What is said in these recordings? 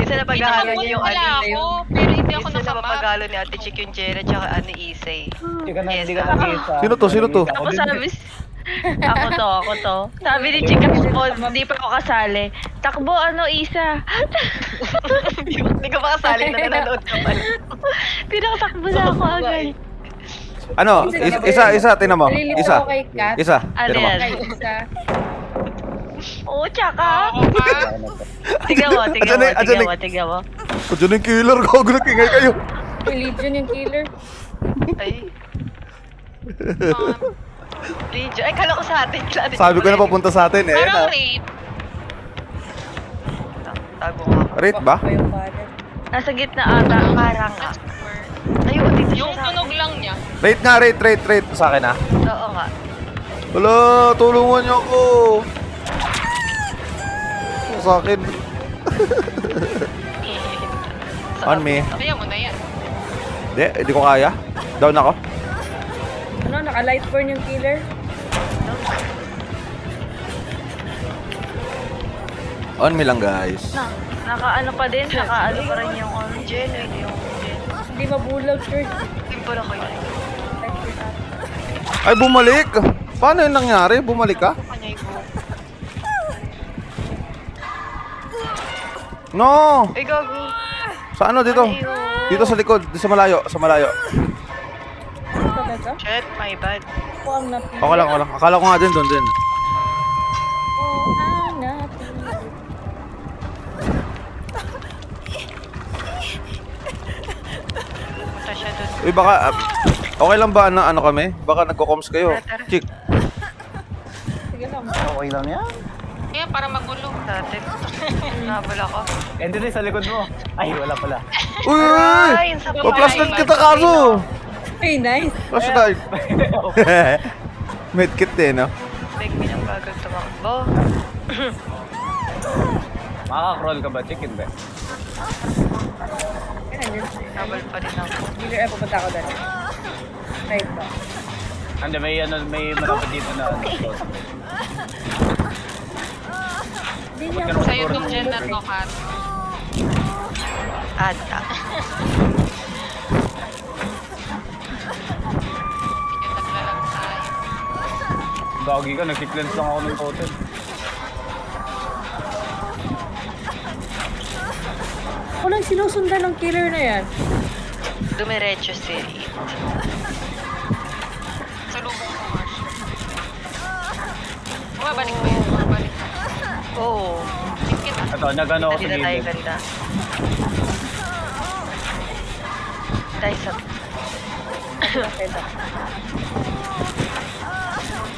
Minsan napag-ahalo niya yung ano ako, pero hindi ako minsan nakamap. napag-ahalo ni Ate Chick yung Jenna tsaka ano Isay. Hindi ka Yes, nakita. Sino to? Sino to? Ako sabi, ako to. Sabi ni Chika po, hindi pa ako kasali. Takbo, Isa. Hindi ka pa kasali na nanonood ka pala. Pinakatakbo na ako agad. Ano? Isa, tinan mo. Nalilito Isa. ako kay Kat. Isa, Ano tinan mo. yan? Kay isa. Oo, tsaka. Oo ka. Tignan mo. Andiyan yung killer ko. Gulo kingay kayo. Religion yung killer. Ay. Legion. Ay, kala ko sa atin. Sabi ko na papunta sa atin eh. Parang rape. Tago nga ako. Rate ba? Bakit yung father? Nasa gitna ata. Parang nga. Ayun, dito siya Yung sa akin. tunog lang niya. Rate nga, rate. Sa akin ah. Oo nga. Wala, tulungan niyo ako. Sa akin. On me. Kaya mo na yan. Hindi ko kaya. Down ako. Ano, naka-light burn yung killer? On me lang guys. Nakaano pa din. Nakaano pa rin yung on. Jen, ay, yung Jen. Hindi mabulag, church. Hindi pa lang kayo. Ay, bumalik. Paano yun nangyari? Bumalik ka? Kanya yung buhok. No! Ay, gago. Sa ano dito? Ay, oh. Dito sa likod. Sa malayo. Ano talaga? Shit, my bad. Ako ang napili. Okay lang. Akala ko nga din doon din. Ako ang napili. Punta siya dun. Uy, baka... okay lang ba na ano kami? Baka nagko-comms kayo. Chick. Sige lang. Okay lang yan. Kaya para magulo. Dati. Nabal ako. Endo sa likod mo. Ay, wala pala. Uy! Ay, yung sa Pa-flashlight kita kaso! Hey, nice. Flashlight! Medkit din, no? Big me ng bagal tumakbo. Makaka-crawl ka ba, chick? Hindi. Nabal pa rin ako. Killer, ay pupunta ako dali. Right ba? Ando, may malapit dito na ano. Hindi niya ako. Sa'yo tong Jen na to, Kat. Ata. Sige, naglalag tayo. Gagi ka, nag-cleanse lang ako ng totem. Walang sinusundan ng killer na yan. Dumiretso si Reed. Sa lubong ko, Marsh. Bumabalik ba yun? Bumabalik. Oo. Tingkit. Ito, nag-ano ako Hindi sa na tayo gilid. ganda. Tayo sa...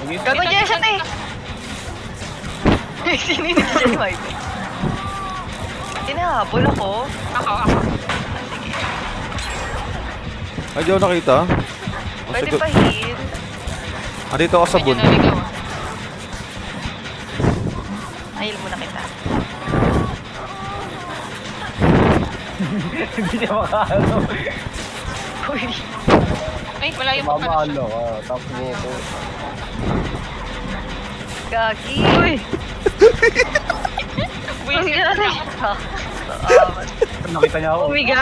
Gago dyan siya, te! Sininig siya yung wipe. Tinahabol ako. Ako. Sige. Ay, di ako nakita. Pwede pa heal. Andito ako sa Medyo bun. naligaw. Ayil muna kita. Hindi niya makaano. Uy. Ay, malayo pa pala siya. Mamalo ka, takbo ko. Gagi. Uy. Buisit Ang na ganda. ako. Nakita niya ako. Umiga.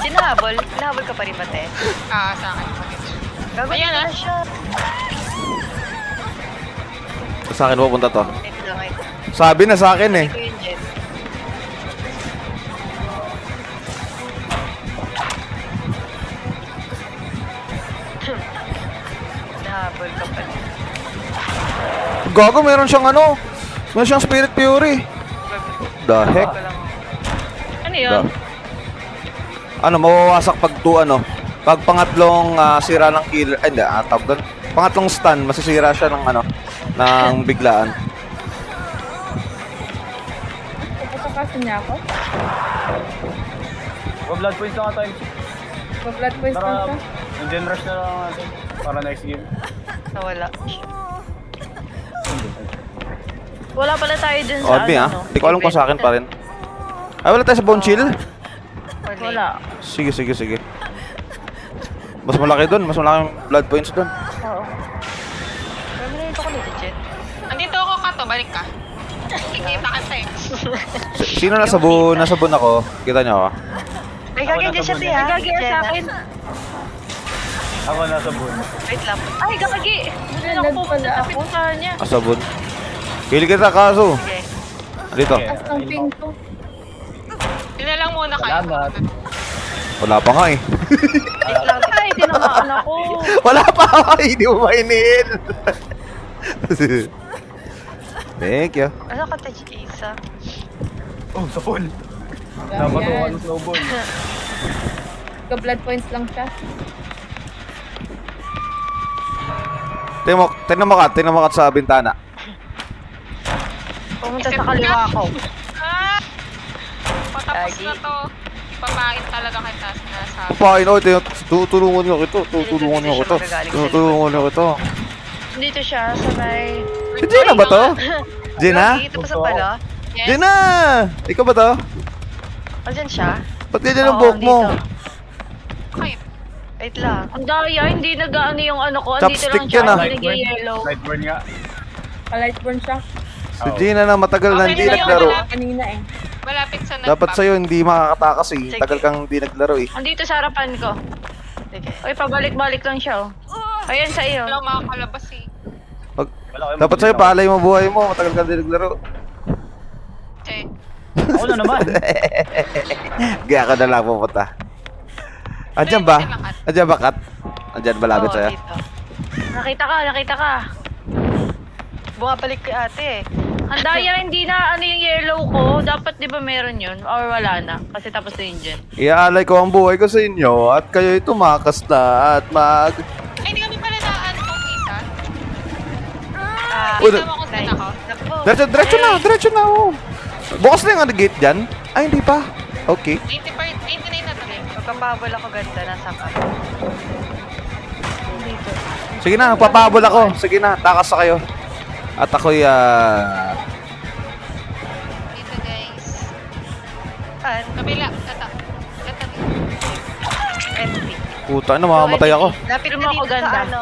Sinahabol. Sinahabol ka pa rin ba, te? Sa akin. Gago Ayan, dito ah. na siya. Sa akin pupunta to. Ito lang ito. Sabi na sa akin eh. Ito yung Jen. Nahabol ka pa rin. Gago, meron siyang ano. Meron siyang Spirit Fury. The heck? Ano yun? Ano, mawawasak pag pag pangatlong sira ng killer, ay hindi, tawag doon. Pangatlong stun, masisira siya ng ng biglaan. Papasakasin niya ako? Blood points na nga tayo. Pa-blood points Para, lang siya? mag-gen rush na lang natin. Para next game. Nawala. Wala pala tayo dun sa Odd me ano, no? Hindi ko alam kung sa akin pa rin. Ay, wala tayo sa bone chill? Wala. Sige. Mas malaki doon, mas malaki yung blood points doon. Oo. Kami na ito ko nito, Jen. Andito ako, Kato. Balik ka. nakikita kasi. Sino nasa sabon? Nasa sabon ako. Kita niyo ako. Ay, gagawin dyan siya, Tia. Gagi sa akin. Ako nasa buwan. Wait lang. Ay, gagi. Hindi na ako Nag pupunta pala sa ako. pinuntahan niya. Ah, sabon. Pili kita, kaso. Sige. Dito. Okay. Taas ng ping to. Yun na lang muna kayo. Salamat. Wala pa nga eh. Wait lang. Ay, tinamaan ako. Wala pa nga eh. Hindi mo mainin. Thank you. Ano ka, Isa? Oh, sa pool. Yan. Napatukan ng snowball. Blood points lang siya. Tingnan mo ka sa bintana. Pumunta sa kaliwa ko. Ah! Patapos Gagi. na to. Ipapain talaga kita sinasabi. Papain, tutulungan niyo ito. Tutulungan niyo ito. Tutulungan niyo ito. Dito siya sa may... Si Gina ba to? Gina? Dito pa sa pala. Yes. Gina! Ikaw ba to? Andyan siya. Ba't ganyan ang Oo, buhok mo? dito. Okay. Wait lang. Ang daya, hindi nag-ano yung ano ko. Andito Chopstick lang siya, yan, ah. hindi nag-yellow. Lightburn nga. Pa-lightburn siya. Si Gina na matagal na Okay hindi na yun, naglaro. wala. Kanina eh. Malapit sa Dapat sa'yo hindi makakatakas eh. Sige. Tagal kang hindi naglaro eh. Andito sa harapan ko. Sige. Uy, pabalik-balik lang siya, oh. Ayan sa iyo. Wala makakalabas eh. Wala kayong Dapat sa'yo paalay mo buhay mo. Matagal kang hindi naglaro. Okay. Ako na naman. Kaya ka na lang pupunta. Andyan ba? Andyan ba, Kat? Andyan malapit Oo, sa'yo? dito. Nakita ka. Bumabalik kay ate eh. Ang daya, hindi na ano yung yellow ko. Dapat di ba meron yun? Or wala na? Kasi tapos na yun dyan. Iaalay ko ang buhay ko sa inyo at kayo'y tumakas na at mag... Ay, hindi kami pala naan kung isa. Ah, Uy, Kita mo kung saan ako. Naku. Diretso na, oh. Bukas na yung ano, gate dyan? Ay, hindi pa. Okay. 89 na to eh. Magpapabol ako ganda. Nasa ka. Sige na, papabol ako. Sige na, takas na kayo. At ako'y, Dito guys. An? Kabila. Ito. Entry. puta na, mamamatay ako. Lapit Tignan na mo ako dito sa ganda. ano.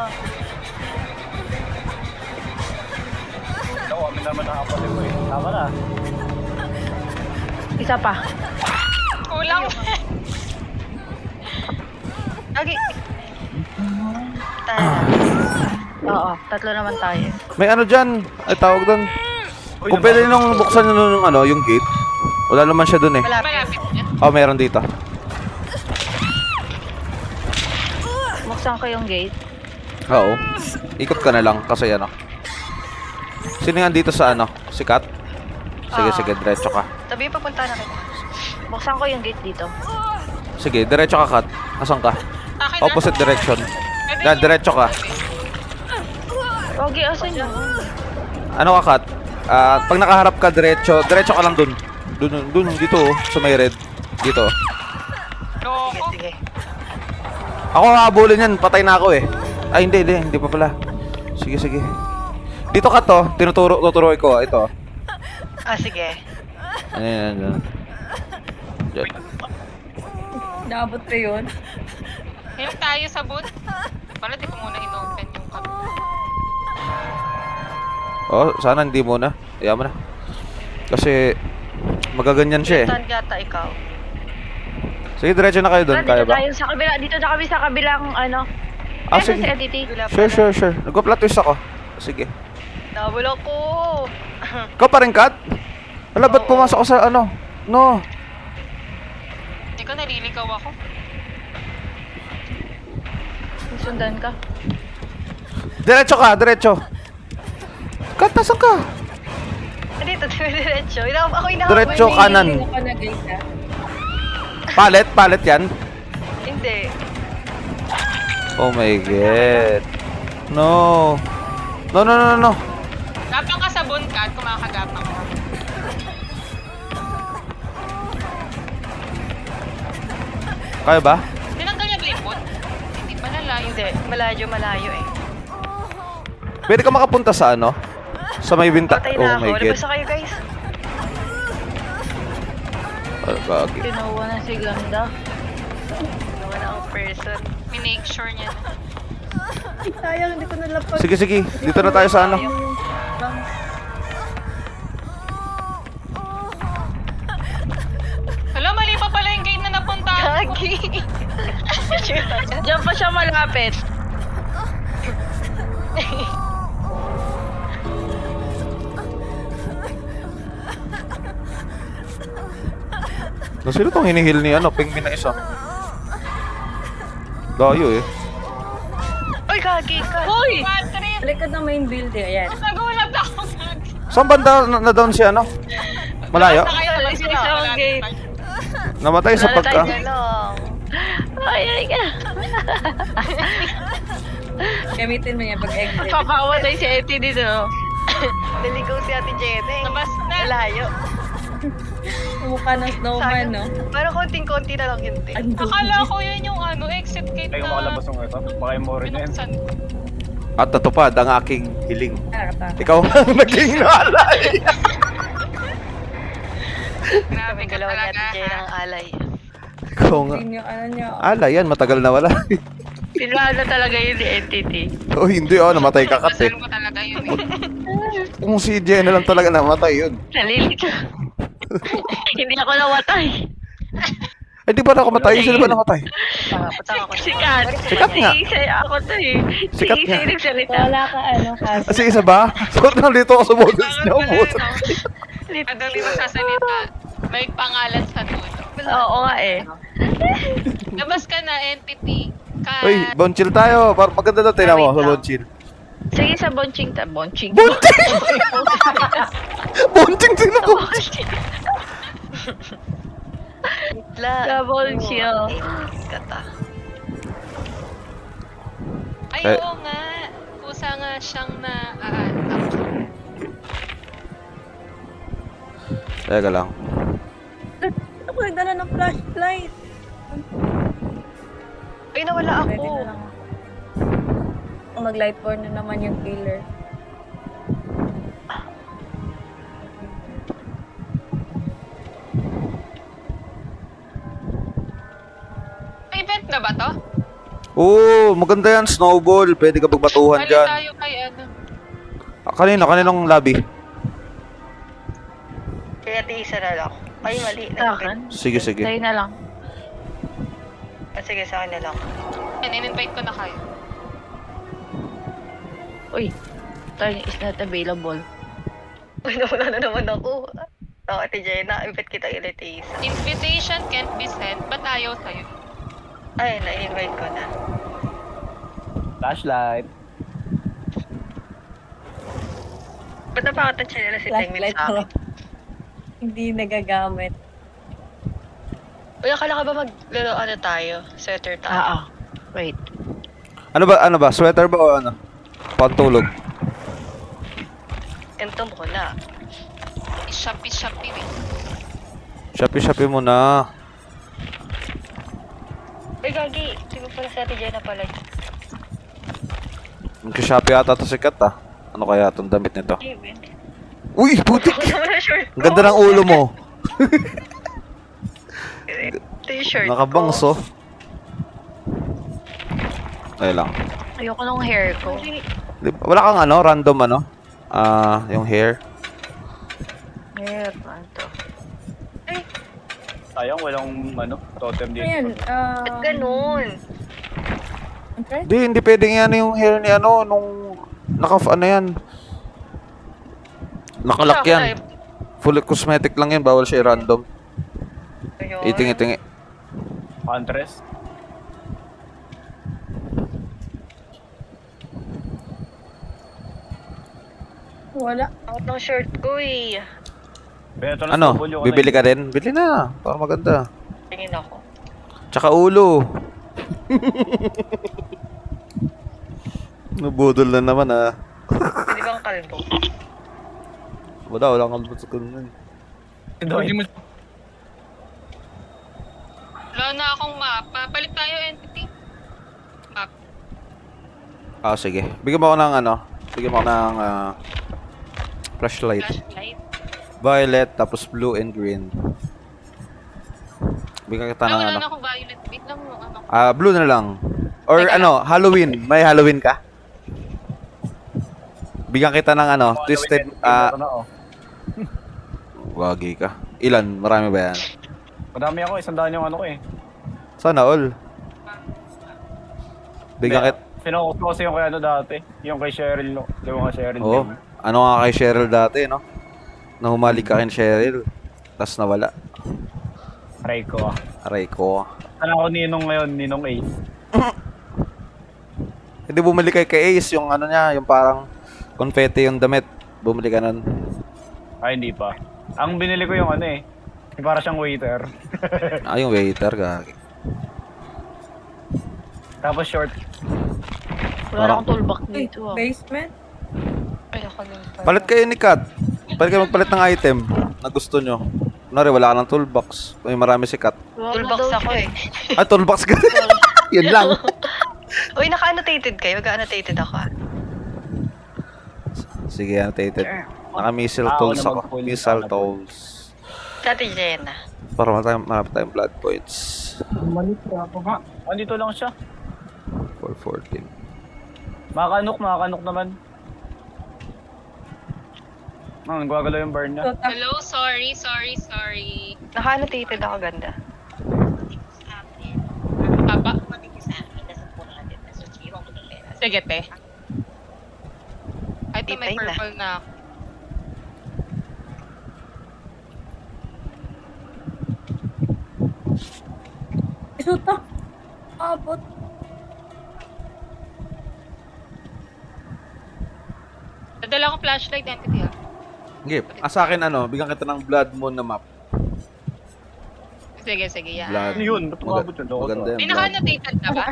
Ikaw, kami naman nakapatid ko eh. Tama na. Isa pa. Kulang. Lagi. Tayo na. Oo, tatlo naman tayo. May ano dyan, ay tawag doon. Kung pwede nung buksan nyo nung ano, yung gate. Wala naman siya doon eh. Malapit. Malapit niya. Oh, meron dito. Buksan ko yung gate. Oo. Ikot ka na lang kasi ano. Sino yan dito sa ano? Si Kat? Sige, Ah. sige, diretso ka. Tabi papunta na kita. Buksan ko yung gate dito. Sige, diretso ka, Kat. Asan ka? Akin na. Opposite direction. Pwede Yan, yun. diretso ka. Pogi, asan yun? Ano ka, Kat? Pag nakaharap ka, diretso ka lang dun. Dun, dito, oh, sa may red. Dito. Loko. Sige. Ako habulin yan, patay na ako eh. Ay, hindi pa pala. Sige. Dito ka to, tuturo ko, ito. Ah, sige. Ayan. Diyan. Naabot ko yun. Hilap tayo sa boot. Pala di ko muna in-open yung cup. Oh, sana hindi muna. Ayaw mo na. Kasi magaganyan siya eh. Saan gata ikaw? Sige, diretso na kayo doon. Dito Kaya ba? tayo sa kabila. Dito na kami sa kabilang ano. Ah, Ayan sige. si Aditi. Wala pa Sure. Nagpa-plot twist ako. Sige. Nabul ako. Ikaw pa rin, Kat? Wala, ba't Oo. pumasok ko sa ano? No. Hindi ko naliligaw ako. Sundan ka. Diretso. Kat, nasan ka? Dito, diretso. Ako inahabol. Diretso kanan. Hindi ako na guys ha. Palet yan. Hindi. Oh my God. No. No. Gapang ka sa boon, Kat, kung makakagapang ka. Kaya ba? Tinanggal niya ba yung boot? Hindi pa nalayo. Hindi. Malayo eh. Pwede ka makapunta sa ano? Sa may binta. Patay Oh na my ako. God. Labas na kayo, guys. Gagi. Tinuwa na si Ganda. Nawa na ang person. Minake sure niya na. Ay, sayang, hindi ko nalapag. Sige. Dito na tayo sa ano. Diyan pa siya malapit. Na sino tong hinihil ni ano, pingmin na isa? Dayo eh. Uy, gagi ka. Uy! Bad trip! Balik ka ng main building. Ayan. Nagulat ako. Saan banda na-down si ano? Malayo? Sa isang gate. Namatay sa pagka... Nalatay niya lang. Ay, ay, ka. Gamitin mo yan pag-exit. Papakamatay si Eti dito. Naligaw si Ate Jenny. Labas na. Malayo. Mukha ng snowman, no? Parang konting-konti na lang yun, te. Akala ko yun yung exit gate Ay, kung makalabas ng ito. Baka yung more na yan. binuksan ko. At natupad ang aking hiling. Harap Ikaw ang naging alay. Grabe Kami ka galaw ni talaga. Ate Jenny ang alay. Ikaw nga. Yun yung ano niya. Alay yan, matagal na wala. Pinala talaga yun ni entity. Oh, hindi oh, namatay ka kasi. Dasal mo talaga yun eh. Kung si Jenna lang talaga namatay yun. Nalilito. Hindi ako nawatay. Eh, di ba nakamatay? Sino ba namatay? Patang ako. Sikat. Sikat nga. Si Isay ako to eh. Sikat Si Isay nga. nagsalita. Wala ka ano kasi. Kasi isa ba? So, nandito ako sa models niya. Umutot. Madali magsasalita. May pangalan sa dulo. Oo nga eh. Labas ka na, entity. Uy, bonchill tayo. Para maganda daw, tingnan mo sa bonchill. Sige sa Bonching ta. Bonching. Bonching! Bonching, tingnan mo. Double chill. Kata. Ay, Eh. oo nga. Pusa nga siyang na... Teka lang. Ako nagdala ng flashlight. Ay, nawala Pwede ako. na lang ako. Mag-lightborn na naman yung killer. May event na ba to? Oo, maganda yan. Snowball. Pwede ka pagbatuhan Balik dyan. tayo kay ano. Kaninong lobby? Kaya Ate Isa na lang. Ay, mali. Sa akin? Sige, sige. Tayo na lang. Ah, sige, sa akin na lang. In-invite ko na kayo. Uy. Turn is not available. Uy, nawala na naman ako. Oh, Ate Jenna, invite kita ulit, Ate Isa. Invitation can't be sent, ba't ayaw sa'yo? Ay, na-invite ko na. Flashlight. Ba't napakatansya nila si Tengmin Flashlight sa ko. akin? Hindi nagagamit. Uy, akala ka ba ano tayo? Sweater tayo? Wait. Ano ba? Sweater ba o ano? Pantulog. Entom ko na. Shopee eh. Shopee mo na. Uy, gagi. Di ba pala si Ate Jenna pala? Magka-Shopee ata to sikat ah. Ano kaya itong damit nito? Kevin. Uy, putik! Ako naman ang short Ang ganda ng ulo mo. Ito yung short Nakabangs ko. oh. Ay lang. Ayoko nung hair ko. Wala kang ano, random ano? Yung hair. Hair, ano to? Sayang, walang ano, totem dito. Ayan. Ba't ganun? Okay. Hindi pwedeng yan yung hair ni ano, nung ano yan. Nakalak yan. Full cosmetic lang yan, bawal siya random. Ayun. Itingi-tingi. Huntress. Wala. Out ng shirt ko eh. Beto na Ano, snowball yung bibili ka din? Bili na, para maganda. Tingin ako. Tsaka ulo. Nabudol na naman ah. Pwede bang kalbo? Wala kang kalbot sa kanan. Wala na akong mapa. Balik tayo, entity. Map. Sige. Bigyan mo ako ng ano. Bigyan mo ako ng flashlight. Flashlight. Violet, tapos blue and green. Bigyan kita ng Wala ano. na akong violet. Wait lang mo. Ano. Blue na lang. Or Teka ano, Halloween. May Halloween ka? Bigyan kita ng ano, twisted, wagi ka. Ilan? Marami ba yan? Madami ako, 100 yung ano ko eh. Sana all. Bigyan kit. Sinukot ko kasi yung kay ano dati. Yung kay Cheryl, no? Di ba kay Cheryl? Oo. Ano nga kay Cheryl dati, no? Nahumalik ka kay Cheryl. Tapos nawala. Aray ko. Aray ko. Ano ako ninong ngayon? Ninong Ace. Hindi bumili kay Ace yung ano niya, yung parang confetti yung damit. Bumili ka nun. Ay, hindi pa. Ang binili ko yung ano eh. Yung para siyang waiter. Yung waiter, gagi. Tapos short. Wala na akong toolbox Ay, dito ah. basement? Ay, ako din pala. Palit kayo ni Kat. Palit kayo magpalit ng item na gusto nyo. Kunwari, wala ka ng toolbox. May marami si Kat. Toolbox ako eh. Ay, toolbox ka. Yun lang. Uy, naka-annotated kayo. Mag-annotated ako ah. Sige, annotated. Naka-missile Ako tools na ako. mag-pull. Missile tools. Dati Jenna. Para marami tayong blood points. Malit ako nga. Andito lang siya. 414. Makakanok naman. Nagwagalaw yung burn niya. Hello, sorry. Naka-annotated ako ganda. Papa. Sige, te. Ay, ito may Titay na. purple na ako. Isuta. Abot. Nadala ko flashlight entity ha. Sige, sa akin ano, bigyan kita ng blood moon na map. Sige, yan. Blood. Ano yun? Ba't umabot yun? Maganda May yan. blood. naka-annotated na ba?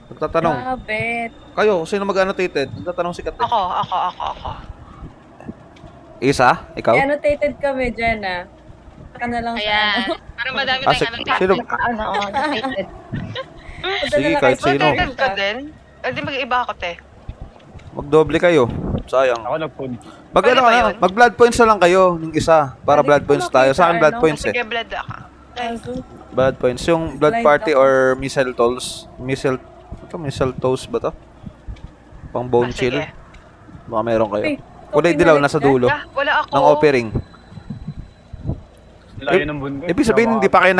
Nagtatanong. Abet. Kayo, sino mag-annotated? Nagtatanong si Kat. Ako. Isa? Ikaw? Annotated kami, Jenna. Saka na lang sa Ayan. ano. Parang madami Ah, tayong sino? Ano, annotated. Punta Sige, na lang kahit kayo. sino. Annotated ka din? Di mag-iba ako, te. Magdoble kayo. Sayang. Ako nag-food. Mag Pwede ano ba ka na, yun? mag blood points na lang kayo ng isa. Para Pwede blood ko points tayo. Sa akin makita, blood ano? points eh. Sige, blood ako. Kaso, Blood points. Yung blood Blind party ako. or missile tolls. Missile toast ba to? Pang bone chill. Sige. Baka meron kayo. Uy, Kulay ito dilaw pinalik nasa ka? dulo Ah, wala ako. ng offering. Layo ng bundo. Ibig sabihin hindi pa kayo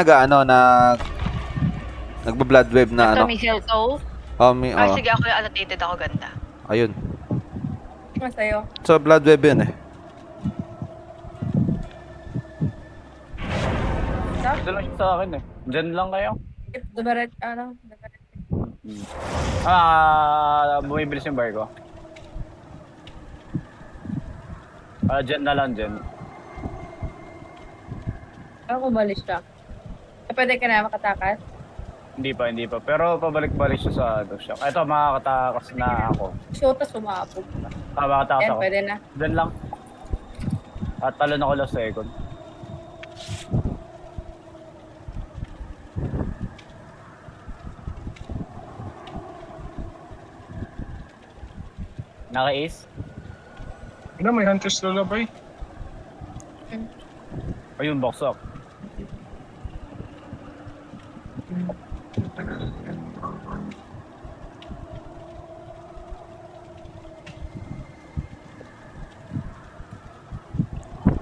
nagba-blood web na ano. Ito, Michelle To. Sige, ako yung annotated ako ganda. Ayun. Masa'yo. So blood web yun eh. Ito lang siya sa akin eh. Diyan lang kayo. Dumaret, ano? Dumaret. Bumibilis yung bar ko. Diyan na lang, diyan. Parang umalis siya. Pwede ka na makatakas? Hindi pa. Pero pabalik-balik siya sa ano siya. Ito, makakatakas na ako. Shota, sumabog pa. Makakatakas Yan, ako. pwede na. Diyan lang. At talon ako last second. Naka-ace? Ano, may Hunter's Lullaby. Ayun, box up.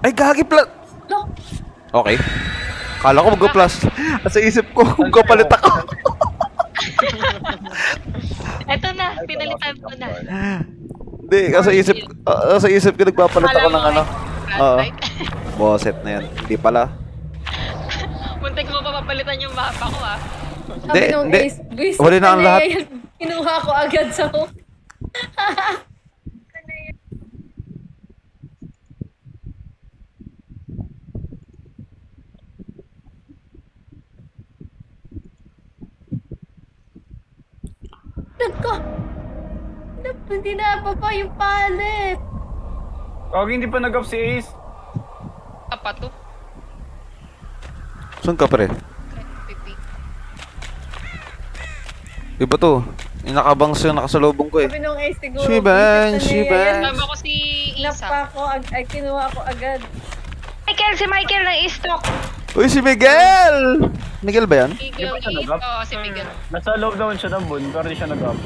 Ay gagi plat. No! Okay. Kala ko mag-plus. Sa isip ko, kung kapalit ako. Eto na, pinalitan ko na. Hindi, sa isip ko nagpapalit ako ng ano. Oo. Flashlight. Boset na yan. Hindi pala. Muntik mo pa papalitan yung mapa ko ah. Hindi, Sabi nung hindi. Ace, Luis, Huli na ang lahat. Kinuha ko agad sa hook. Nagko! Hindi na baba yung palit. Kag hindi pa nag-up si Ace. Apa to? Saan ka pre? Iba to. Yung nakabangs yung nakasalubong ko eh. Sabi nung Ace siguro. Shiban, bisit na niya Shiban. yan. Tama ko si Isa. Napa ko, kinuha ko agad. Michael ng istok. Uy, si Miguel! Miguel ba yan? Miguel Di ba siya Is. nag-up? Oo, si Miguel. Nasa loob naman siya ng bun, pero di siya nag-up.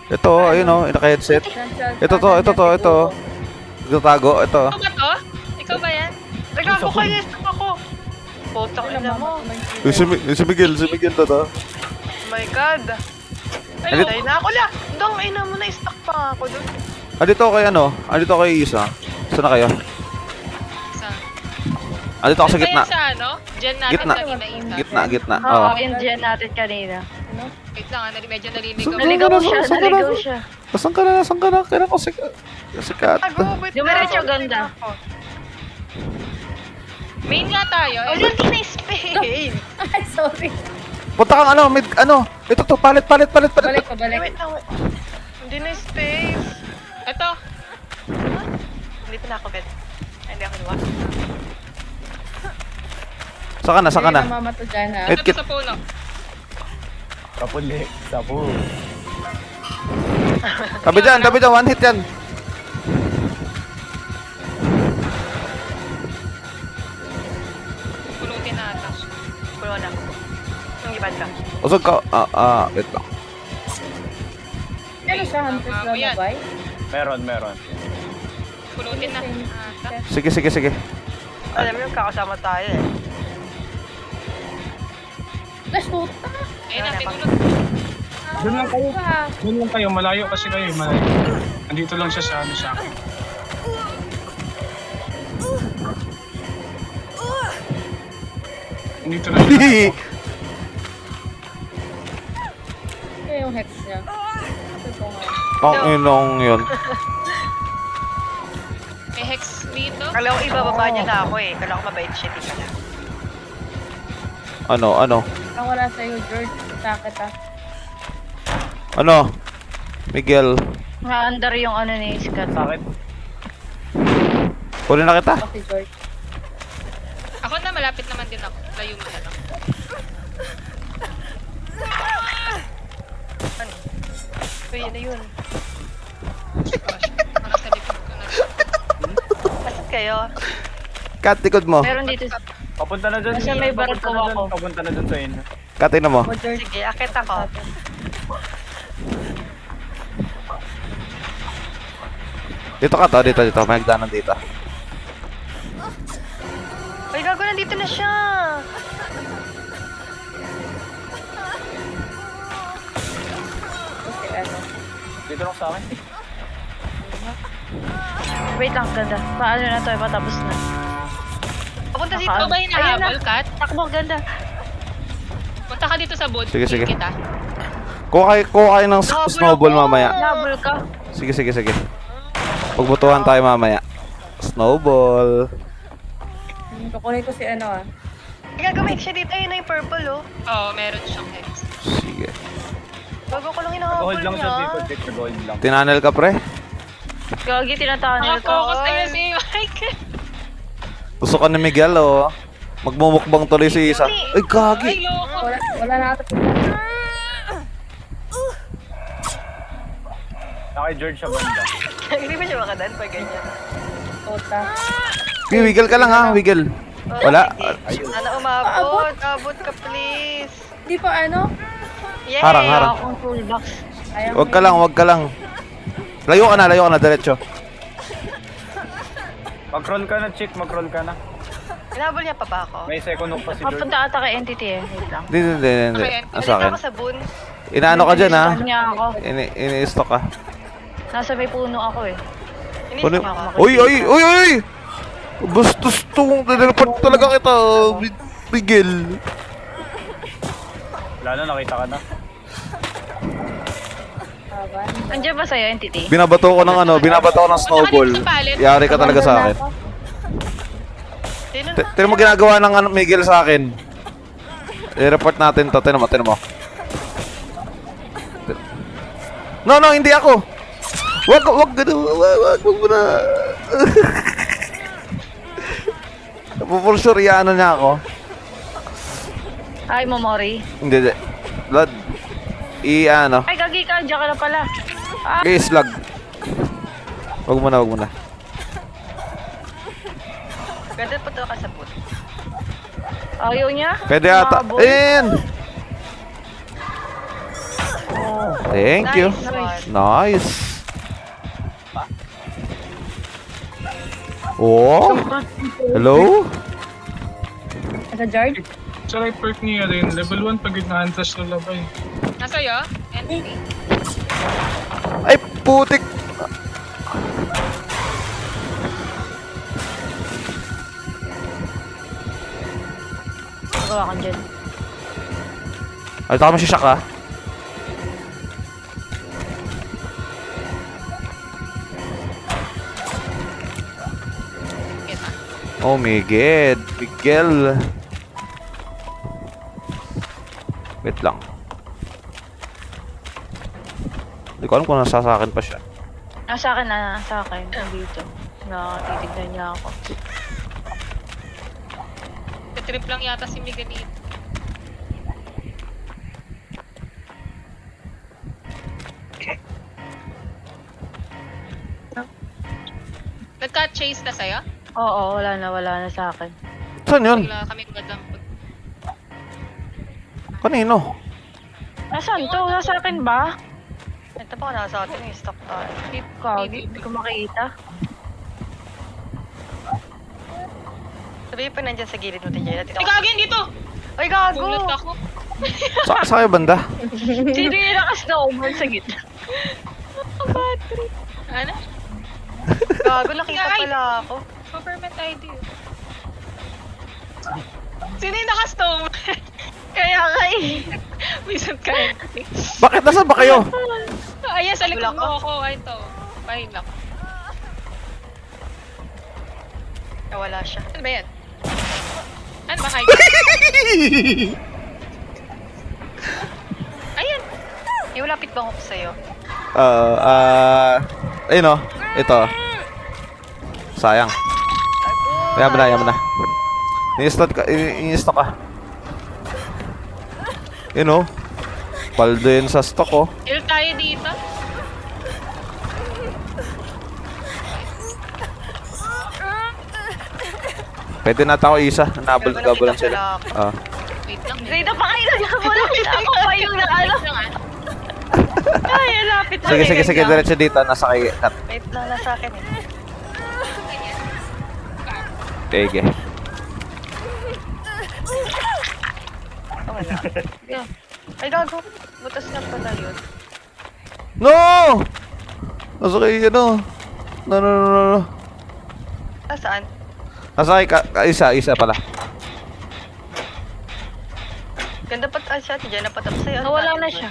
Ito, ayun o, naka-headset. Ito. Nagtatago, ito. Ikaw ba to? Ikaw ba yan? Nagago kayo, stop ako. Putang ina mo. Si Miguel to to. Oh my God. Alit- Ay, na ako la. Dong, ina mo na stuck pa nga ako doon. Andito kay ano? Andito kay Isa. Saan na kayo? Sa... Andito ako sa Ito gitna. yung sa ano? Diyan natin Gitna. kanina isa. Gitna. Oo, Oo. yun dyan natin kanina. Wait lang, medyo narinig Saan ko. ka Naligaw na? siya, Saan ka na? naligaw siya. Saan ka na? Kailan ko sikat. Dumiretso ganda. Main nga tayo. Oh, yun din na space. Ay, sorry. Punta kang ano, mid, ano. Ito to, palit. Balik ka, Ay, balik. wait lang, wait. Hindi na space. Ito. Hindi pa na ako, Bet. Ay, hindi ako luwa. Saan ka na? Hindi na mama to dyan, ha? Wait, Ito sa puno. Kapuli. Sapo. Tabi dyan, one hit yan. Pulutin na ata. Puno na. Yung ibad ka. Usog ka. Wait lang. Ano siya, Hunter's Tama mo yan. Lullaby? Meron. Pulutin na ata. Sige. Alam mo yung kakasama tayo eh. Flash puta! Ayun na, tinulog. Doon lang kayo. Ah, Doon lang kayo. Malayo kasi kayo. Malayo. Andito lang siya sa ano sa akin. Andito lang siya. ito yung hex niya. Ito nga. Ang inong yun. May hex dito. Kala ko ibababa niya na ako eh. Kala ko mabait siya, di ka na. Ano? Ang wala sa'yo, George. Sakit ah. Ano? Miguel. Nga-under yung ano ni Scott. Bakit? Kunin na kita. Ako si George. Ako na, malapit naman din ako. Layo mo na lang. Ano? So yun na yun. Nasa likod ko na. Bakit kayo? Kat, likod mo. Meron dito. Papunta na dun. Nasa may barko ako. Papunta na dun sa inyo. Kat, tingnan mo. Ako, George. Sige, akit ako. Dito ka to, dito. May hagdanan dito. Ay, gago, nandito na siya. Okay, ano. Dito lang sa akin. Wait lang, ganda. Paano na to? Patapos na. Papunta dito. Ikaw ba Ayun hinahabol, na. Kat? Takbo, ganda. Punta ka dito sa boot. Sige. Kita. Kuha kayo ng Nahabol snowball ako. mamaya. Nahabol ka. Sige. Pagbutuhan tayo mamaya. Snowball. Kukunin ko si ano ah. Gagamit siya dito. Ayun na yung purple, oh. Oo, meron siyang hex. Sige. Bago ko lang hinahabol Gold lang niya. siya dito. Dito gold lang. Tinanel ka, pre. Gagi, tinatanil ko. Nakapokus tayo Ay. si Michael. Gusto ka ni Miguel, oh. Magmumukbang tuloy si Isa. Ay, Ay, gagi. loko. Wala na ata. Kay George sa banda. Hindi ba siya makadaan pag ganyan? Tota. Wiggle ka lang, ha. Wiggle. Oh, Wala. sige. Sana umabot. Abot ka, please. Hindi pa ano? Yay! Harang. Wala akong toolbox. Ayaw Wag ka lang. Layo ka na, diretso. Mag-roll ka na, chick. Mag-roll ka na. Hinabol niya pa ba ako? May second hook pa si George. Papunta ata kay entity eh. Wait lang. Hindi. Okay, Ang Balik sa akin. ako sa boon. Inaano ka dyan, ha. Niya ako. Ini-stock ka. Nasa may puno ako eh. Inisip Ano? niya ako. Uy! Bastos to. Tinelport talaga kita, Miguel. Wala na, nakita ka na. Andiyan ba sa'yo, entity? Binabato ko ng snowball. Yari ka talaga sa akin. Sino? Tignan mo ginagawa ng Miguel sa akin. I-report natin to. Tignan mo. No, hindi ako. Wag mo na. For sure, iyaano niya ako. Ay, Momori. Hindi. Blood. I-ano. Ay, gagi ka. Diyan ka na pala. Ah, I-slug. Wag mo na. ganda pa to ka sa boot. Ayaw niya? Pwede ata. Umabot. Ayan! Thank you. Nice. Oh? Hello? Sa George? Sa right perk niya rin, level 1 pag na-antas na labay. Nasa'yo? Entity. Ay, putik! Magawa ka dyan. Ay, ito ka masisyak ha. Kita. Oh, Miguel. Miguel. Wait lang. Hindi ko alam kung nasa sa akin pa siya. Sa akin na, sa akin. Dito. Nakatitignan niya ako. Trip lang yata si Miguelito. Nagka-chase na sa'yo? Oo, wala na sa akin. Saan yun? Bigla kami nadampot. Kanino? Nasaan to? Nasa akin ba? Ito pa nasa atin yung stock tayo. Kagi, hindi ko makita. Sabi pa nandyan sa gilid mo, Tijay. Ay, gagawin dito! Ay, gago! Gulat ako. Sa kayo banda? Sino yung naka-snowboard sa gitna? Ano? Gago, nakita Ay! pala ako. Superman ID. Sino yung naka-stone? Kaya nga eh. Wizard ka entity. Bakit? Nasaan ba kayo? Ayan, sa likod Wala ka? mo ako. Ay, ito. Pahilak. Nawala siya. Ano ba yan? Ano ba? Ay, ayan. Yung lapit bang ako sa'yo? Ayun o. Ito. Sayang. Yaman na. I-install ka. Yun o. Paldo yun sa stock o. Heal tayo dito. Pwede na ako isa. Nabal-gabalan sila. Wait lang. Dito pa kayo nagkamulat. Ako pa yung nakalo. Wait lang ah. Ay, lapit na. Sige, diretso dito. Nasa kay Kat. Wait lang, nasa akin eh. Sige. Oh, wala. Ay, gago. Butas na pala yun. No! Nasa kay ano? No. Saan? Nasa kay isa pala. Ganda pa siya, Tijay. Napatap sa'yo. Ano Nawala natin na ba? siya.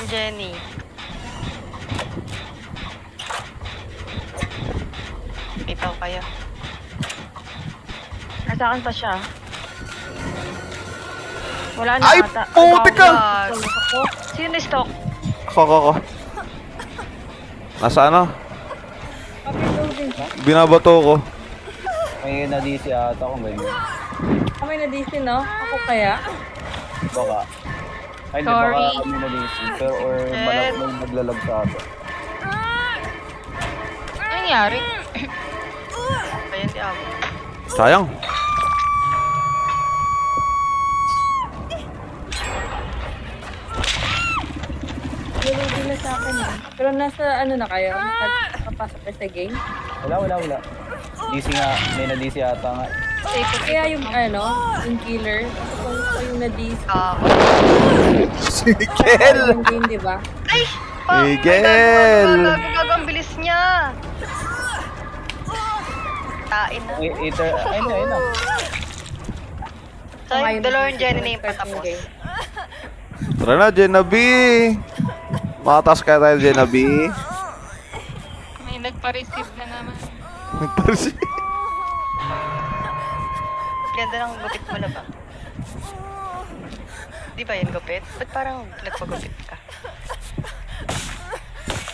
Jenny. Ikaw kaya. Nasa akin pa siya. Wala na Ay, ata. putik ka! Sino yung stock? Ako. Nasa ano? Binabato ko. May na-DC ata kung ganyan. Kami na DC, no? Ako kaya? Baka. Ay, hindi, Sorry. baka kami na-DC. Pero or Shit. may naglalag sa ato. Ano nangyari? Ayan, di ako. Sayang. Hindi na sa akin, eh. Pero nasa ano na kayo? Nakapasok kayo sa game? Wala. DC nga. May na-DC ata nga. Kaya yung ano, yung killer, ako yung na-DC. Sigel! Yung game, di ba? Miguel! Gago, ang bilis niya. Tain na. Ayun na. Sa'yo, dalawang Jenny na yung patapos. Tara na, Jenna B! Makatas kaya tayo, Jenna B. May nagpa-receive na naman. Nagparsi. Ganda ng gupit mo na ba? Di ba yan gupit? Ba't parang nagpagupit ka?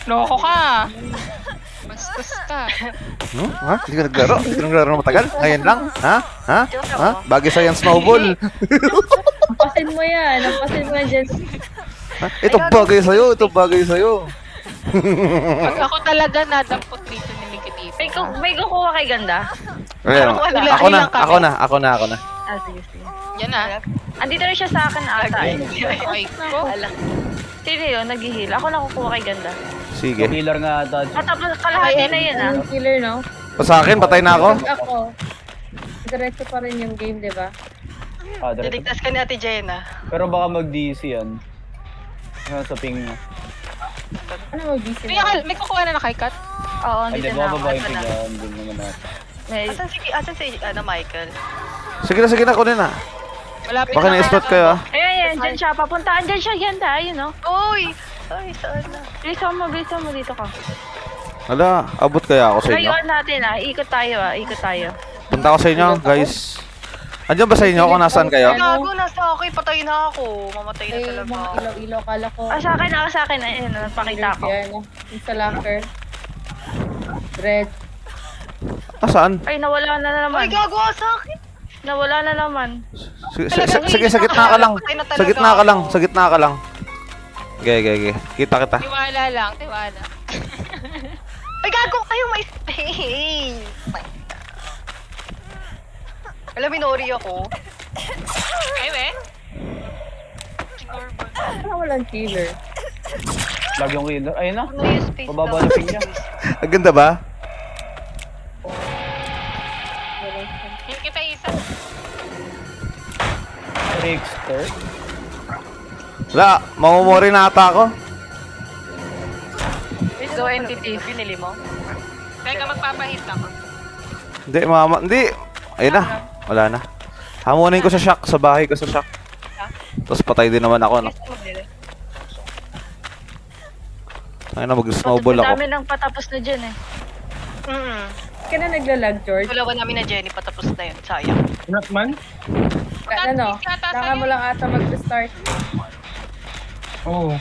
Loko ka. Bastos ka. No? Ha? Hindi ka naglaro? Hindi ka naglaro na matagal? Ngayon lang? Ha? Bagay sa'yo ang snowball. Pasin mo yan. Pasin mo yan dyan. Ha? Ito bagay sa'yo. Pag ako talaga nadampot dito ni Miguelito. May kukuha kay ganda? Ayan, ako na. Ah, sige. Yan na. Andito rin siya sa akin ata. Okay ko. Sino yun? Nag-heal. Ako nakukuha kay ganda. Sige. Healer nga ata. Tapos kalahati na yun ah. Yung killer, no? Sa akin, patay na ako. Ako. Diretso pa rin yung game, di ba? Diretso. Diligtas ka ni Ate Jenna. Pero baka mag-DC yan. Ano sa ping mo? Ano mag-busy May, na? may kukuha na kay Kat. Oo, Ay, di dito ba na ako. babae Ito na. tingnan? Hindi naman natin. May, Asan si Michael? Sige na, kunin na. Malapit Baka na-spot kayo ah. ayan, dyan siya. Papuntaan dyan siya. Yan tayo, no? Uy! Ay, saan na? Bilisan mo. Dito ka. Hala, abot kaya ako sa inyo. Layuan natin, Ikot tayo. Punta ako sa inyo, guys. Andiyan ba sa inyo kung nasaan kayo? Ay, gago, nasa akin. Patay na ako. Mamatay na Eh, talaga. mga ilaw-ilaw, kala ko. Sa akin. Ayun, napakita ko. Yan, yung sa locker. Red. Ah, saan? Ay, nawala na Ay, naman. gago sa akin. Nawala na naman. Sige, sa gitna ka lang. Sa gitna ka lang. Okay. Kita. Tiwala lang, tiwala. Ay, gago kayo may space. My God. Alam, minori ako. Ay, we? Siguro ba? Parang walang killer. Lag yung killer. Ayun na. Ano yung space Mababa daw? na ping niya. Ang ganda ba? Yung kita isa. Trickster. Wala, mamumori na ata ako. Go entity. Binili mo? Teka, magpapahit ako. Hindi. Ayun na, wala na. Hamunin ko sa shock, sa bahay ko sa shock. Tapos patay din naman ako, no? Gusto mo binili? Ayun na, mag-snowball ako. Dami nang patapos na dyan, eh. Ka na naglalag, George. Dalawa namin na Jenny, patapos na yun. Sayang. Not man? Ano? Please, yata Kailangan mo sa'yo. lang ata mag-start. Oo.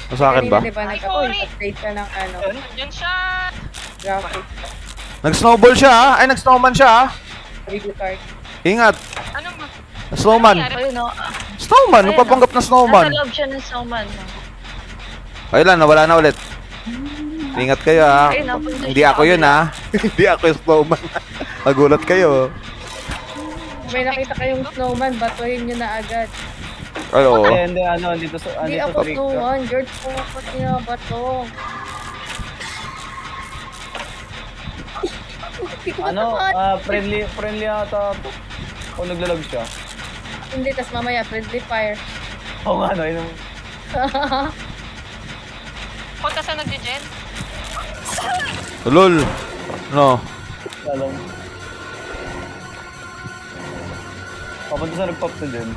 Sa akin ba? Kanina, di ba, Ay, nag-update sorry. update ka ng ano, Diyan siya. graphics, Nag-snowball siya, ha? Ay, nag-snowman siya, ha? video card. Ingat. Ano ba? Snowman. Ayun, no? Snowman, Ayun, nagpapanggap na Nasa snowman. loob siya ng snowman, no? Ayun lang, nawala na ulit. Ingat kayo, ha? Ayun, napunta Hindi siya. ako yun, ha? Hindi ako yung snowman. Magulat kayo. May nakita kayong snowman, batuhin nyo na agad. Ay, oo. Hindi, dito sa Hindi andito ako sa trickster. snowman, George, pumakot niya bato. Hindi ko matapat. Friendly ata to. O naglalag siya. Hindi, tas mamaya, friendly fire. Oo nga, no? Yun. Punta sa nagje-gen. Lol. No. Alam. Papunta sa nag-pop na din.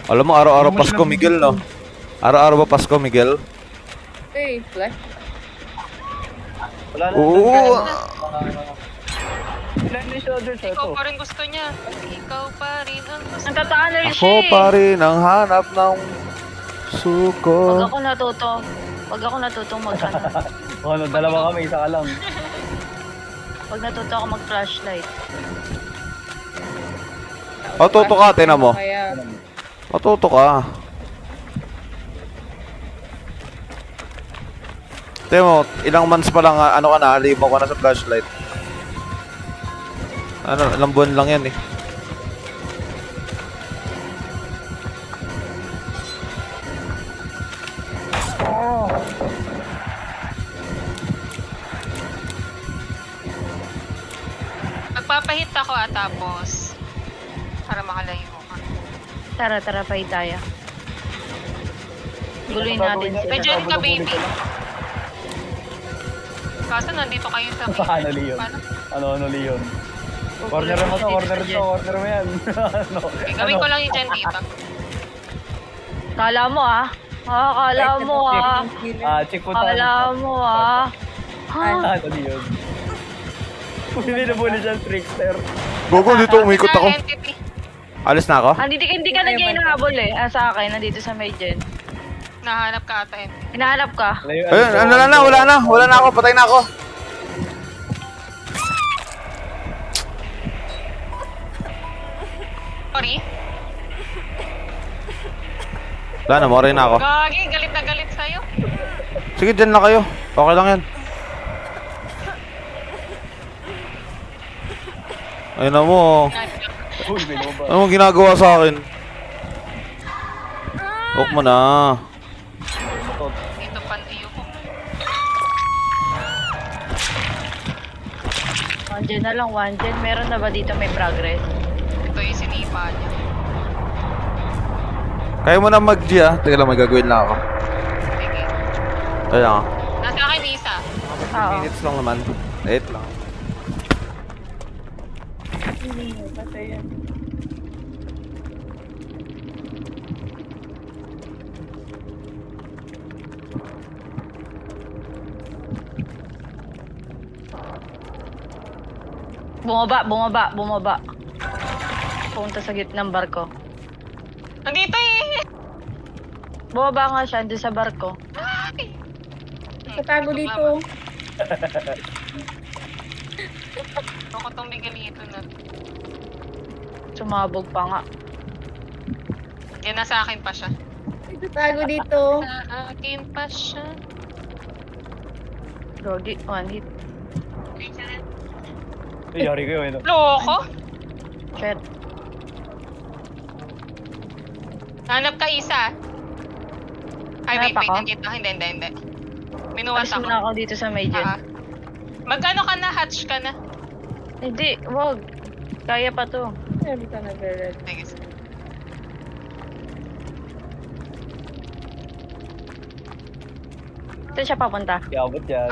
Alam mo, araw-araw Pasko, Miguel, no? Araw-araw ba Pasko, Miguel? Hey, flash. Wala na. Oo. Ilan ni Soldier siya Ikaw to? pa rin gusto niya. Ikaw pa rin ang gusto. Nagtataano rin Ako siya, eh. pa rin ang hanap ng Pag suko. ako natutong mag-ano. Oh, no, dalawa kami, isa ka lang. Pag natuto ako mag-flashlight. Matuto ka, tinan mo. Kaya, Matuto ka. Tinan mo, ilang months pa lang, ano ka na, libo ka na sa flashlight. Ano, ilang buwan lang yan eh. Magpapahit ako tapos para makalayo ka. Tara, pay tayo. Guluhin natin May sila. gen ka, baby. Kaso nandito kayo sa Paano, Leon? Paano? Ano, Leon? Corner mo to, corner mo yan. Ano? Gawin ko lang yung gen dito. Kala mo, kala mo, Check po tayo. Kala mo, Ano, Leon? Hindi na muna dyan, trickster. Gogo, dito umikot ako. Entity. Alis na ako? Hindi ka na dyan hinahabol eh. Sa akin, nandito sa may gen. Nahanap ka ata entity. Hinahanap ka. Ayun, wala na ako, patay na ako. Sorry. Wala na, moray na ako. Gagi, galit na galit sa'yo. Sige, dyan na kayo. Okay lang yan. Ayun na mo. Uy, binuba. Ano mo ginagawa sa akin? Huwag mo na. Dito pantiyo ko. One gen na lang, one gen. Meron na ba dito may progress? Ito yung sinipa niya. Kaya mo na mag-G ah. Teka lang, may gagawin lang ako. Sige. Kaya nga. Nasa akin isa. Oo. Minutes lang naman. Wait lang. Patay yan. Bumaba. Punta sa gitnang barko. Nandito eh! Bumaba nga siya, doon sa barko. Ay! Katago dito. Ako tong bigalito na. Sumabog pa nga. Yan, nasa akin pa siya. Katago dito. Sa akin pa siya. Gogi, one hit. Ay, yari ko yun. Loko? Shit. Hanap ka isa. Ay, wait, Hanap ako? nandito. Hindi. Minuwas Alis ako. muna ako dito sa Magen. Mag-ano ka na? Hatch ka na? Hindi, wag. Kaya pa to. Sabi ka nag-red. Sige, sige. Saan siya papunta? Iabot yan.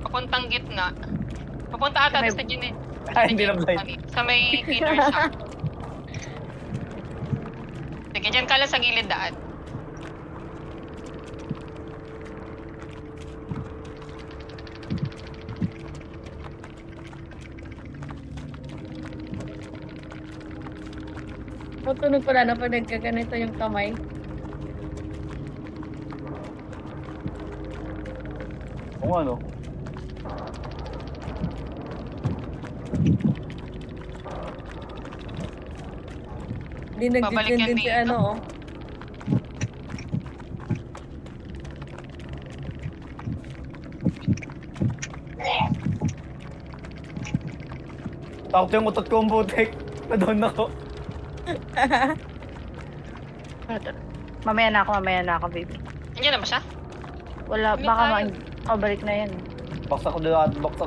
Papuntang gitna. Papunta ata May- sa gin eh. Ay, hindi na blind. Sa may killer shop. Sige, dyan ka lang sa gilid daan. Tunog pala na pag nagkaganito yung kamay. Kung ano. Hindi Babalik nag-gen yan din si dito. ano oh. Takot yung utot ko ang butik. Nadoon ako. Mamaya na ako, baby. Andiyan na ba siya? Wala, Kami baka tayo. mabalik na yan. Baksak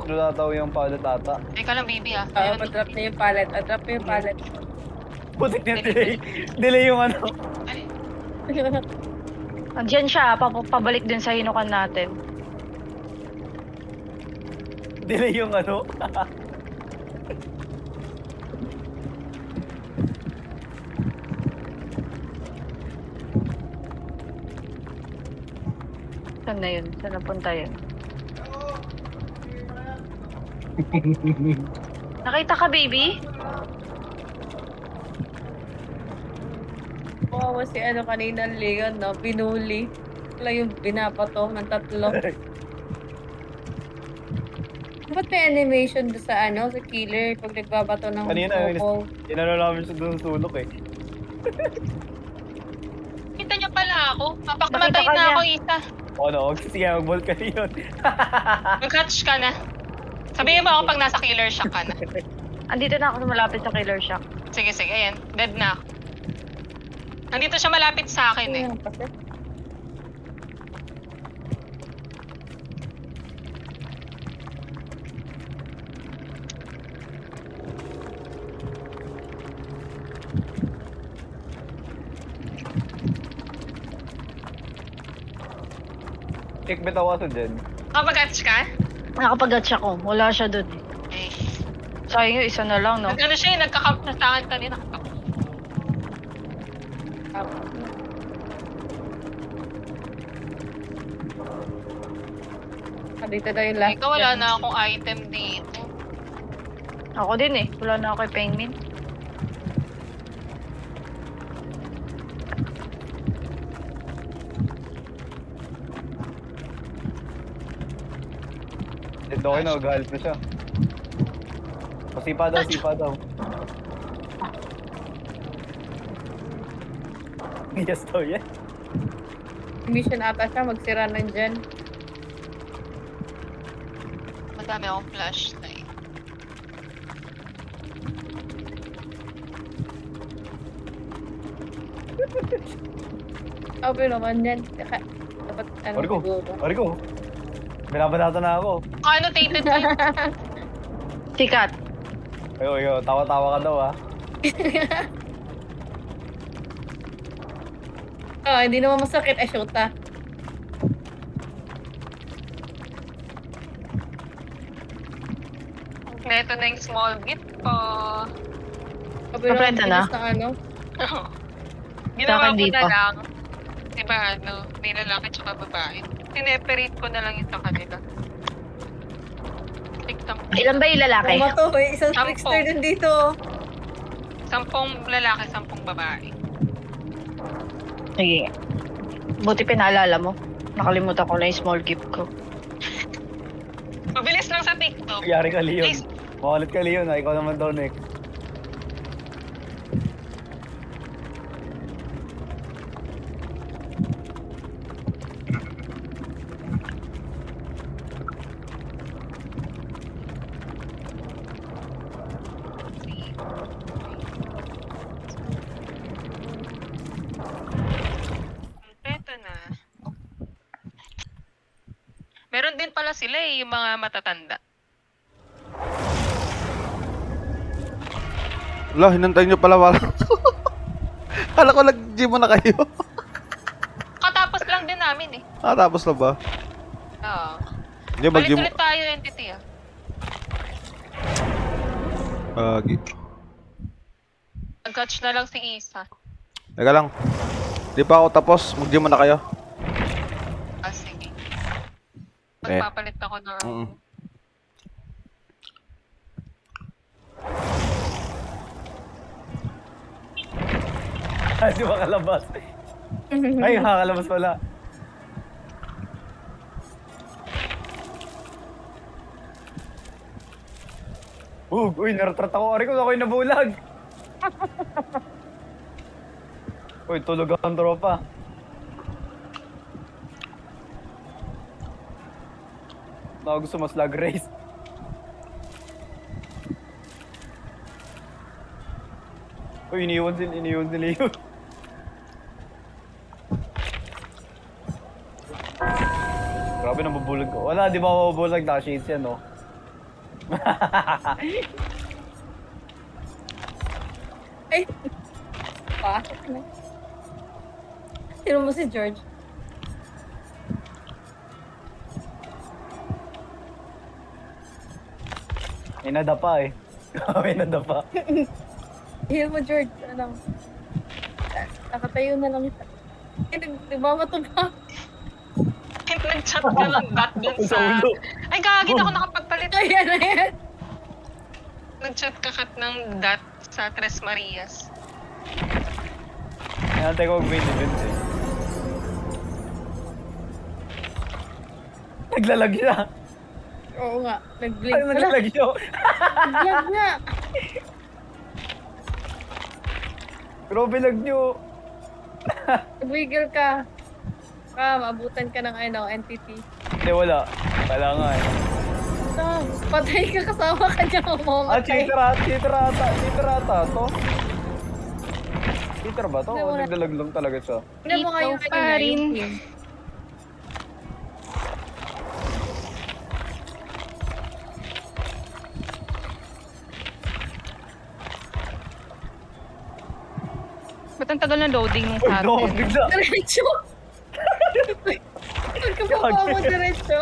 doon daw yung pallet ata. Teka lang, baby ah. Oo, patrap niya yung pallet. Atrap niya yung pallet. Butik na delay. Delay yung ano. Ay, Andiyan siya, pabalik dun sa hinukan natin. Delay yung ano. Saan na yun? Saan napunta yun? Nakita ka, baby? Kawawa si ano kanina, Leon, no? Pinuli. Wala yung binapato ng tatlo. Ba't may animation doon sa ano, sa killer pag nagbabato ng Kanina, Coco? inano namin sa doon sulok eh. kita niya pala ako. Nakita Mapakamatay ka na niya. ako isa. O ano, sige, mag-bolt ka yun. Mag-hatch ka na. Sabihin mo ako pag nasa killer shock ka na. Andito na ako malapit sa Killer Shock. Sige, ayan. Dead na ako. Nandito siya malapit sa akin eh. Ano yung kasi? Check bitaw aso dyan. Mag-hatch ka? Nakapag-gatch ako. Wala siya dun. Eh. Sayang yung isa na lang, no? Nag-ano siya eh, nagka-camp na sa akin kanina. Dito daw yung last. Ikaw wala gen. na akong item dito. Ako din eh. Wala na ako kay Pengmin. Dito kayo na, galit na siya. Sipa daw. Yes daw, yes. Mission ata siya, magsira ng gen. Madami akong flashlight. Okay naman yan. Dapat ano Mariko, siguro. Mariko. Binabanata na ako. Annotated ka. Sikat. Ayo, tawa-tawa ka daw ah. Oh, hindi naman masakit. Shota. Ito na yung small gift ko. Kompleto na? Sa ano? Ginawa Sa akin ko di na pa. lang. Diba ano, may lalaki tsaka babae. Sineperate ko na lang yung sa kanila. Tignan mo. Ilan ba yung lalaki? Tama to. May isang Sampo. trickster din dito. 10 lalaki, 10 babae. Sige. Buti pinaalala mo. Nakalimutan ko na yung small gift ko. Mabilis lang sa TikTok. Yari ka, Leon. Please. Makalit ka, Leon ah. Ikaw naman daw, Nick. Ito na. Meron din pala sila eh, yung mga matatanda. Wala, hinantay nyo pala wala. Kala ko nag-gym mo na kayo. Katapos lang din namin eh. Tapos na ba? Oo. Hindi, mag-gym. Balik ulit tayo entity ah. Nag-catch na lang si Isa. Teka lang. Di pa ako tapos. Mag-gym mo na kayo. Ah, sige. Magpapalit ako ng... Mm. Ay, di makalabas. Ay, nakakalabas pala. Uy, naratrat ako. Ari ko, ako'y nabulag. Uy, tulog ang tropa. Baka gusto mas lag race. Uy, iniwan si Leo. Grabe, nabubulag ko. Wala, di ba mabubulag? Naka-shades yan, no? Ay. Pasok na. Sino mo si George? May nadapa eh. May nadapa. Heal mo, George. Ano? Nakatayo na lang ito. Nagmamatog ka. Nag-chat ka ng dot dun Sa sa... ulo. Ay, gagawin ako nakapagpalit. Ayan, ayan. Nag-chat ka kat ng dot sa Tres Marias. Hinantay ko mag-win event eh. Naglalag siya. Oo nga. Nag-blink. Ay, naglalag siya. Nag-vlog nga. Grabe lag nyo. Nag-wiggle ka. Maabutan ka ng entity. Hindi, wala. Wala nga eh. Patay ka kasama ka dyan. Mamamatay. Cheater ata to. Cheater ba to? Hindi, O wala. naglalag lang talaga siya? Hindi mo kayo Ikaw pa rin. Ba't ang tagal na loading nung Uy, sa no, atin? bigla. Diretso. Pagkababa mo diretso.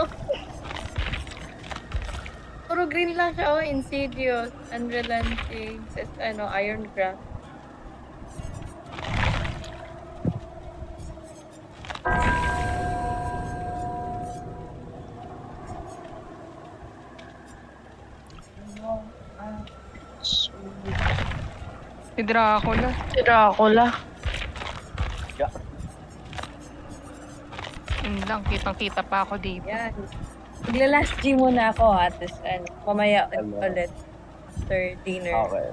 Puro green lang siya. Oh, Insidious. Unrelenting. Tapos Iron Grasp. Si Dracula. Si Dracula. Yeah. Yun lang, kitang-kita pa ako dito. Yan. Magla-last G muna ako ha. Tapos mamaya Hello. ulit. After dinner. Okay.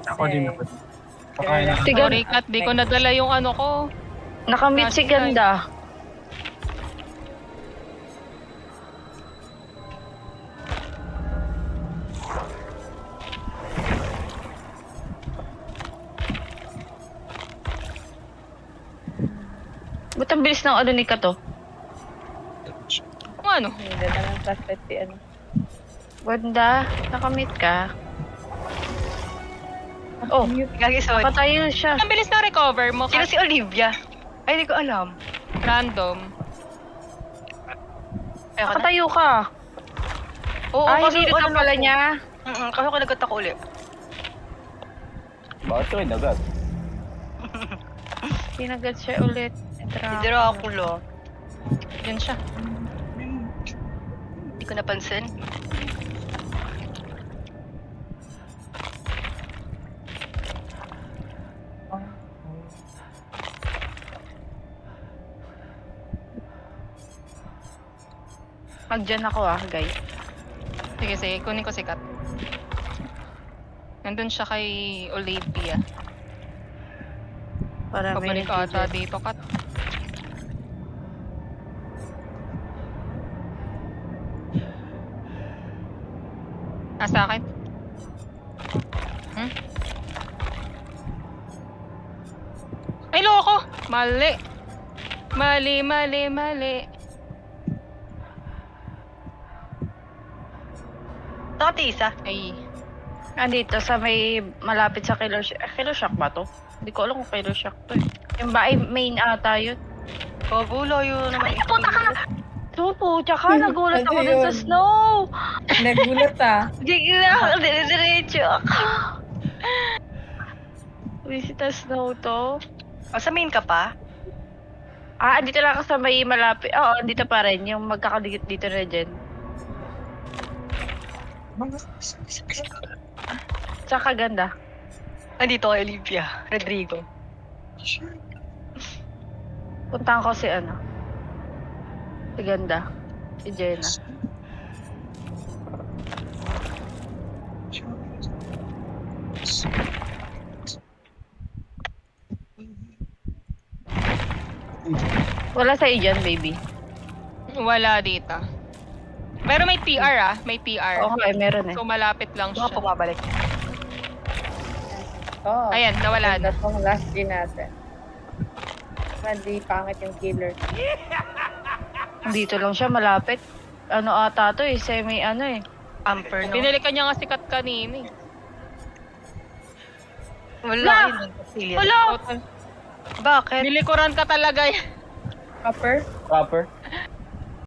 Ako din ako. Pakain na. Sige. Sorry, Kat, di ko nadala yung ano ko. Nakamute si Ganda. Ba't ang bilis ng ano ni Kato? Kung ano? Hindi na lang trusted si Wanda, nakamit ka. Oh, Gagi, sorry. patayo siya. Ang bilis na recover mo. Sino si Olivia? Ay, hindi ko alam. Random. Ay, ako na. Nakatayo ka. Oo, Ay, kasi hinilot ano ka pala ako. niya. Kasi ako nagot ako ulit. Bakit ko inagad? Sinagat siya ulit. Si Dracula. Yun siya. Hindi ko napansin. Magdyan ako guys. Sige, sige. Kunin ko si Kat. Nandun siya kay Olivia. Para may Pabalik ka ata dito, Kat. Sa akin? Hmm? Ay, loko! Mali! Mali, mali, mali. Nakatisa. Ay, Andito sa may malapit sa Killer Shack. Killer Shack ba to? Hindi ko alam kung Killer Shack to eh. Yung ba ay main ata yun? Kabulo yun naman. Ay, puta ka! Tupo, tsaka nagulat ako dun sa snow! Nagulat Hindi na, dire-diretso ako. Visita snow to. Sa main ka pa? Andito lang ako sa may malapit. Oo, andito pa rin. Yung magkakadikit dito na dyan. Tsaka ganda. Andito kay Olivia. Rodrigo. Puntahan ko si ano. Si ganda. Si Jenna. Wala sa'yo dyan, baby. wala dito. Pero may PR may PR. Okay, meron eh. So malapit lang Baka siya. pumabalik. Oh, Ayan, nawala na. ganda tong last din natin. Hindi pangit yung killer. Dito lang siya, malapit. Ano ata to eh, semi ano eh. Amper, no? Pinalikan niya nga si Kat kanina eh. Wala yun. Cecilia. Wala! Bakit? Nilikuran ka talaga yan. Copper? Proper?